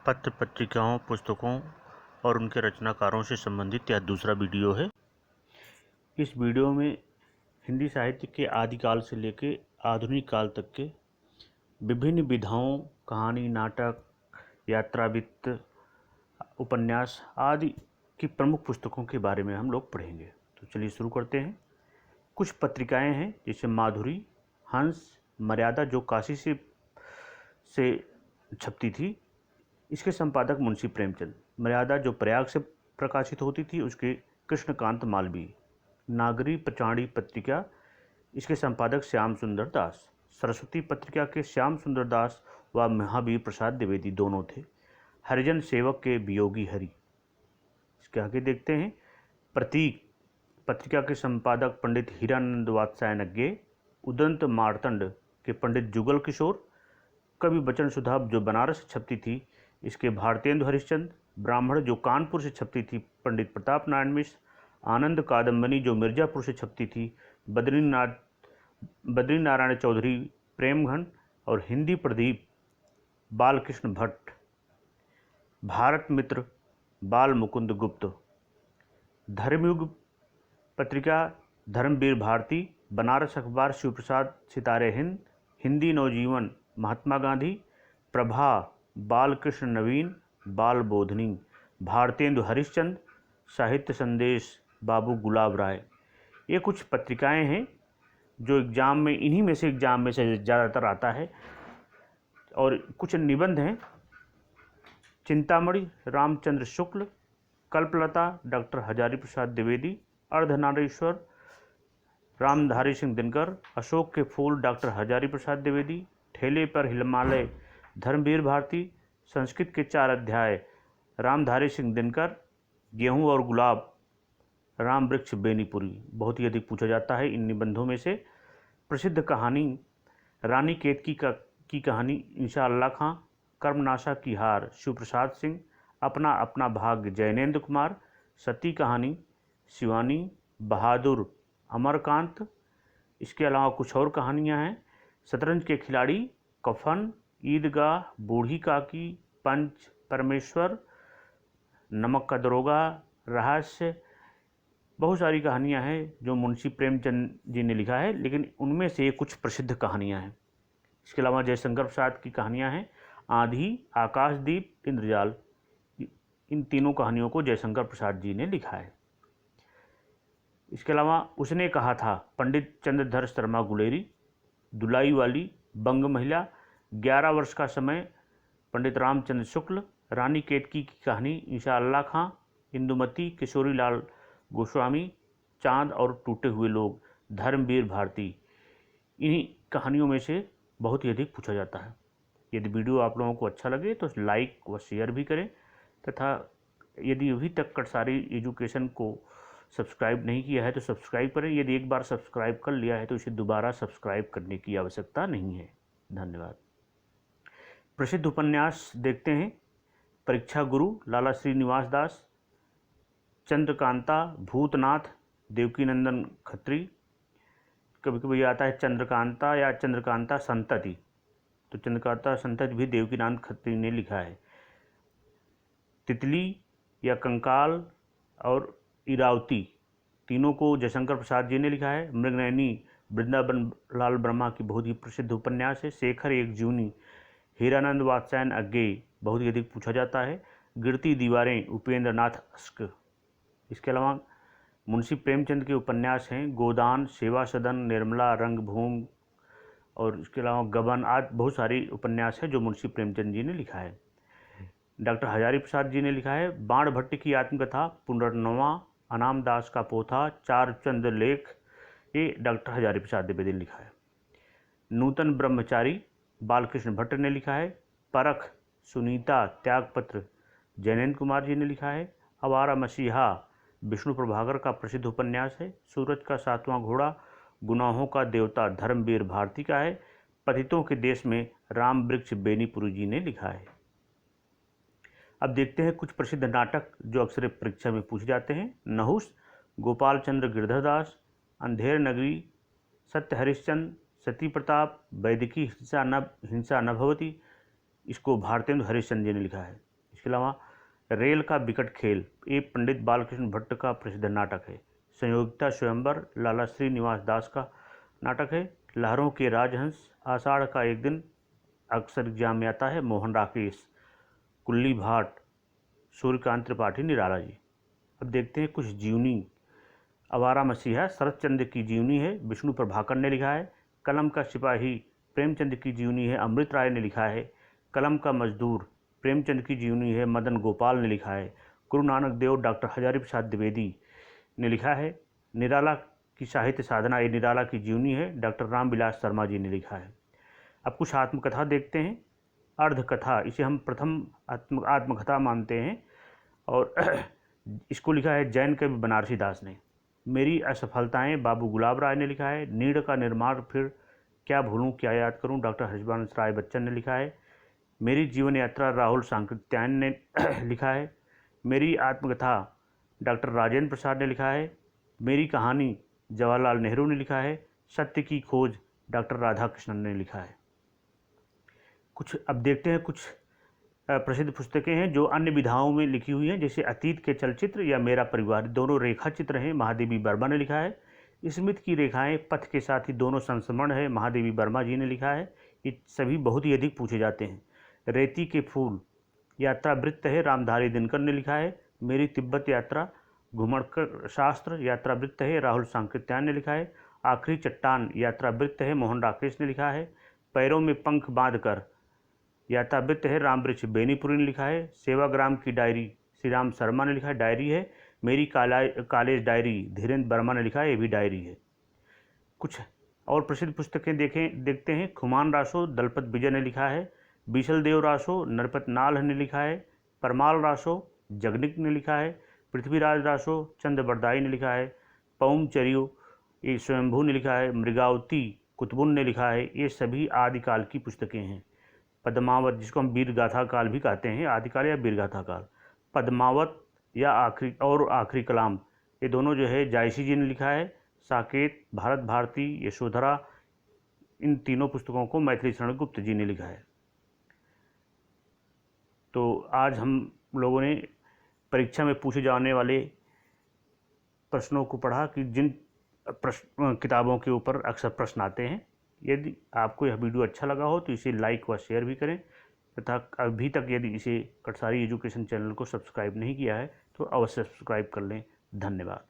पत्र पत्रिकाओं, पुस्तकों और उनके रचनाकारों से संबंधित यह दूसरा वीडियो है। इस वीडियो में हिंदी साहित्य के आदिकाल से लेकर आधुनिक काल तक के विभिन्न विधाओं, कहानी, नाटक, यात्रावृत्त, उपन्यास आदि की प्रमुख पुस्तकों के बारे में हम लोग पढ़ेंगे। तो चलिए शुरू करते हैं। कुछ पत्रिकाएं हैं जैसे माधुरी, हंस, मर्यादा जो काशी से छपती थी, इसके संपादक मुंशी प्रेमचंद। मर्यादा जो प्रयाग से प्रकाशित होती थी, उसके कृष्णकांत मालवीय। नागरी प्रचाणी पत्रिका, इसके संपादक श्याम सुंदर दास। सरस्वती पत्रिका के श्याम सुंदर दास व महावीर प्रसाद द्विवेदी दोनों थे। हरिजन सेवक के वियोगी हरि। इसके आगे देखते हैं। प्रतीक पत्रिका के संपादक पंडित हीरानंद वात्स्यायन अज्ञे। उदंत मार्तंड के पंडित जुगल किशोर। कवि वचन सुधा जो बनारस से छपती थी, इसके भारतेंदु हरिश्चंद्र। ब्राह्मण जो कानपुर से छपती थी, पंडित प्रताप नारायण मिश्र। आनंद कादम्बनी जो मिर्जापुर से छपती थी, बद्रीनारायण चौधरी प्रेमघन। और हिंदी प्रदीप बालकृष्ण भट्ट। भारत मित्र बाल मुकुंद गुप्त। धर्मयुग पत्रिका धर्मवीर भारती। बनारस अखबार शिवप्रसाद सितारे हिंद। हिंदी नवजीवन महात्मा गांधी। प्रभा बालकृष्ण नवीन बाल बोधनी। भारतेंदु हरिश्चंद्र। साहित्य संदेश बाबू गुलाब राय। ये कुछ पत्रिकाएं हैं जो एग्जाम में, इन्हीं में से एग्जाम में से ज़्यादातर आता है। और कुछ निबंध हैं। चिंतामणि रामचंद्र शुक्ल। कल्पलता डॉक्टर हजारी प्रसाद द्विवेदी। अर्धनारीश्वर रामधारी सिंह दिनकर। अशोक के फूल डॉक्टर हजारी प्रसाद द्विवेदी। ठेले पर हिमालय धर्मवीर भारती। संस्कृत के 4 अध्याय रामधारी सिंह दिनकर। गेहूं और गुलाब राम वृक्ष बेनीपुरी। बहुत ही अधिक पूछा जाता है इन निबंधों में से। प्रसिद्ध कहानी रानी केतकी की कहानी इंशा अल्लाह खां। कर्मनाशा की हार शिवप्रसाद सिंह। अपना अपना भाग्य जैनेन्द्र कुमार। सती कहानी शिवानी बहादुर अमरकांत। इसके अलावा कुछ और कहानियां हैं। शतरंज के खिलाड़ी, कफन, ईदगाह, बूढ़ी काकी, पंच परमेश्वर, नमक का दरोगा, रहस्य। बहुत सारी कहानियां हैं जो मुंशी प्रेमचंद जी ने लिखा है, लेकिन उनमें से कुछ प्रसिद्ध कहानियां हैं। इसके अलावा जयशंकर प्रसाद की कहानियां हैं। आंधी, आकाशदीप, इंद्रजाल। इन तीनों कहानियों को जयशंकर प्रसाद जी ने लिखा है। इसके अलावा उसने कहा था पंडित चंद्रधर शर्मा गुलेरी। दुलाई वाली बंग महिला। 11 वर्ष का समय पंडित रामचंद्र शुक्ल। रानी केतकी की कहानी इंशा अल्लाह खां। इंदुमती किशोरी लाल गोस्वामी। चांद और टूटे हुए लोग धर्मवीर भारती। इन्हीं कहानियों में से बहुत ही अधिक पूछा जाता है। यदि वीडियो आप लोगों को अच्छा लगे तो लाइक व शेयर भी करें, तथा यदि अभी तक कटसारी एजुकेशन को सब्सक्राइब नहीं किया है तो सब्सक्राइब करें। यदि एक बार सब्सक्राइब कर लिया है तो इसे दोबारा सब्सक्राइब करने की आवश्यकता नहीं है। धन्यवाद। प्रसिद्ध उपन्यास देखते हैं। परीक्षा गुरु लाला श्रीनिवास दास। चंद्रकांता भूतनाथ देवकीनंदन खत्री। कभी कभी आता है चंद्रकांता या चंद्रकांता संतति, तो चंद्रकांता संतति भी देवकीनंदन खत्री ने लिखा है। तितली या कंकाल और इरावती, तीनों को जयशंकर प्रसाद जी ने लिखा है। मृगनयनी वृंदावन लाल ब्रह्मा की बहुत ही प्रसिद्ध उपन्यास है। शेखर एक जूनी हीरानंद वात्स्यायन अज्ञे, बहुत ही अधिक पूछा जाता है। गिरती दीवारें उपेंद्र नाथ अस्क। इसके अलावा मुंशी प्रेमचंद के उपन्यास हैं गोदान, सेवा सदन, निर्मला, रंगभूमि और इसके अलावा गबन आदि बहुत सारी उपन्यास है जो मुंशी प्रेमचंद जी ने लिखा है। डॉक्टर हजारी प्रसाद जी ने लिखा है बाण भट्ट की आत्मकथा, पुनर्नवा, अनाम दास का पोथा, 4 चंद लेख, ये डॉक्टर हजारी प्रसाद द्विवेदी ने लिखा है। नूतन ब्रह्मचारी बालकृष्ण भट्ट ने लिखा है। परख सुनीता त्यागपत्र जैनेन्द्र कुमार जी ने लिखा है। आवारा मसीहा विष्णु प्रभाकर का प्रसिद्ध उपन्यास है। सूरज का 7वां घोड़ा गुनाहों का देवता धर्मवीर भारती का है। पतितों के देश में राम वृक्ष बेनीपुरी जी ने लिखा है। अब देखते हैं कुछ प्रसिद्ध नाटक जो अक्सर परीक्षा में पूछे जाते हैं। नहुस गोपाल चंद्र गिरधरदास। अंधेर नगरी सत्य हरिश्चंद्र। सती प्रताप। वैदिकी हिंसा न भवती, इसको भारतेंदु हरिश्चंद्र जी ने लिखा है। इसके अलावा रेल का बिकट खेल ये पंडित बालकृष्ण भट्ट का प्रसिद्ध नाटक है। संयोगिता स्वयंवर लाला श्रीनिवास दास का नाटक है। लहरों के राजहंस, आषाढ़ का एक दिन अक्सर एग्जाम में आता है, मोहन राकेश, कुल्ली भाट, सूर्यकांत त्रिपाठी, निराला जी। अब देखते हैं कुछ जीवनी। आवारा मसीहा शरत चंद्र की जीवनी है, विष्णु प्रभाकर ने लिखा है। कलम का सिपाही प्रेमचंद की जीवनी है, अमृत राय ने लिखा है। कलम का मजदूर प्रेमचंद की जीवनी है, मदन गोपाल ने लिखा है। गुरु नानक देव डॉक्टर हजारी प्रसाद द्विवेदी ने लिखा है। निराला की साहित्य साधना ये निराला की जीवनी है, डॉक्टर रामविलास शर्मा जी ने लिखा है। अब कुछ आत्मकथा देखते हैं। अर्धकथा, इसे हम प्रथम आत्मकथा मानते हैं और इसको लिखा है जैन कवि बनारसी दास ने। मेरी असफलताएं बाबू गुलाब राय ने लिखा है। नीड़ का निर्माण फिर क्या भूलूं क्या याद करूं डॉक्टर हरिवंश राय बच्चन ने लिखा है। मेरी जीवन यात्रा राहुल सांकृत्यायन ने लिखा है। मेरी आत्मकथा डॉक्टर राजेंद्र प्रसाद ने लिखा है। मेरी कहानी जवाहरलाल नेहरू ने लिखा है। सत्य की खोज डॉक्टर राधाकृष्णन ने लिखा है। कुछ अब देखते हैं कुछ प्रसिद्ध पुस्तकें हैं जो अन्य विधाओं में लिखी हुई हैं, जैसे अतीत के चलचित्र या मेरा परिवार, दोनों रेखा चित्र हैं, महादेवी वर्मा ने लिखा है। स्मिथ की रेखाएं पथ के साथ ही दोनों संस्मरण है, महादेवी वर्मा जी ने लिखा है। ये सभी बहुत ही अधिक पूछे जाते हैं। रेती के फूल यात्रा वृत्त है, रामधारी दिनकर ने लिखा है। मेरी तिब्बत यात्रा घुमड़कर शास्त्र यात्रा वृत्त है, राहुल सांकृत्यायन ने लिखा है। आखिरी चट्टान यात्रा वृत्त है, मोहन राकेश ने लिखा है। पैरों में पंख बांधकर यात्रा वृत्त है, रामवृक्ष बेनीपुरी ने लिखा है। सेवाग्राम की डायरी श्री राम शर्मा ने लिखा है, डायरी है। मेरी कॉलेज डायरी धीरेन्द्र वर्मा ने लिखा है, ये भी डायरी है। कुछ और प्रसिद्ध पुस्तकें देखते हैं। खुमान रासो दलपत विजय ने लिखा है। बीसल देव रासो नरपत नाल ने लिखा है। परमाल रासो जगनिक ने लिखा है। पृथ्वीराज रासो चंद्र बरदाई ने लिखा है। पौम चरियो ये स्वयंभू ने लिखा है। मृगावती कुतुबुन ने लिखा है। ये सभी आदिकाल की पुस्तकें हैं। पद्मावत, जिसको हम वीर गाथा काल भी कहते हैं, आदिकाल या वीर गाथा काल। पद्मावत या आखिरी कलाम, ये दोनों जो है जायसी जी ने लिखा है। साकेत, भारत भारती, यशोधरा, इन तीनों पुस्तकों को मैथिली शरण गुप्त जी ने लिखा है। तो आज हम लोगों ने परीक्षा में पूछे जाने वाले प्रश्नों को पढ़ा कि जिन किताबों के ऊपर अक्सर प्रश्न आते हैं। यदि आपको यह वीडियो अच्छा लगा हो तो इसे लाइक व शेयर भी करें तथा अभी तक यदि इसे कटसारी एजुकेशन चैनल को सब्सक्राइब नहीं किया है तो अवश्य सब्सक्राइब कर लें। धन्यवाद।